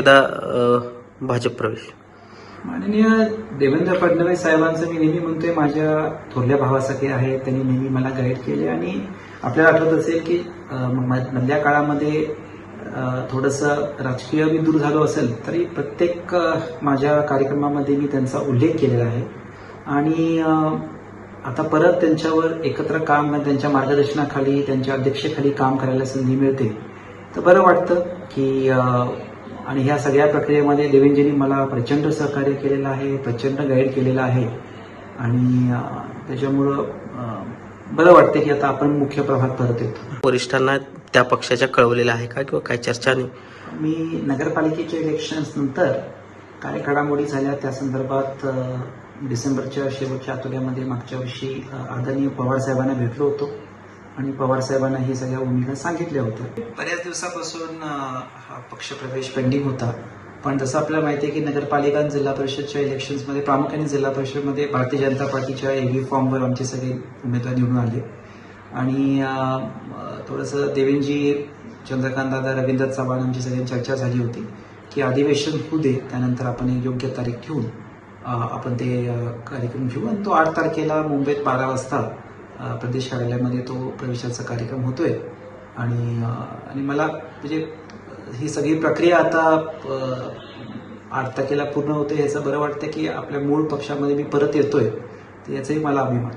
एकदा भाजप प्रवेश? माननीय देवेंद्र फडणवीस साहेबांचं मी नेहमी म्हणतोय माझ्या थोरल्या भावासारखे आहे. त्यांनी नेहमी मला गाईड केले आणि आपल्याला आठवत असेल की मधल्या काळामध्ये थोडंसं राजकीय मी दूर झालो असेल तरी प्रत्येक माझ्या कार्यक्रमामध्ये मी त्यांचा उल्लेख केलेला आहे आणि आता परत त्यांच्यावर एकत्र काम त्यांच्या मार्गदर्शनाखाली त्यांच्या अध्यक्षतेखाली काम करायला संधी मिळते तर बरं वाटतं की आणि ह्या सगळ्या प्रक्रियेमध्ये देवेंद्रजींनी मला प्रचंड सहकार्य केलेलं आहे, प्रचंड गाईड केलेलं आहे आणि त्याच्यामुळं बरं वाटतं की आता आपण मुख्य प्रभाग परत येतो. वरिष्ठांना त्या पक्षाच्या कळवलेलं आहे का किंवा काय चर्चा नाही? मी नगरपालिकेच्या इलेक्शन्स नंतर काय घडामोडी झाल्या त्या संदर्भात डिसेंबरच्या शेवटच्या आठवड्यामध्ये मागच्या वर्षी आदरणीय पवार साहेबांना भेटलो होतो आणि पवार साहेबांना ही सगळ्या भूमिका सांगितल्या होत्या. बऱ्याच दिवसापासून हा पक्षप्रवेश पेंडिंग होता पण जसं आपल्याला माहिती आहे की नगरपालिका आणि जिल्हा परिषदच्या इलेक्शन्समध्ये प्रामुख्याने जिल्हा परिषदमध्ये भारतीय जनता पार्टीच्या एव्ही फॉर्मवर आमचे सगळे उमेदवार निवडून आले आणि थोडंसं देवेंद्रजी, चंद्रकांत दादा, रवींद्र चव्हाण आमची सगळ्यांची चर्चा झाली होती की अधिवेशन होऊ दे त्यानंतर आपण एक योग्य तारीख ठेवून आपण ते कार्यक्रम घेऊ आणि तो 8 तारखेला मुंबईत 12 वाजता प्रदेश कार्यालयामध्ये तो प्रवेशाचा कार्यक्रम होतोय आणि मला म्हणजे ही सगळी प्रक्रिया आता 8 तारखेला पूर्ण होते. याचं बरं वाटतं की आपल्या मूळ पक्षामध्ये मी परत येतोय तर याचाही मला अभिमान.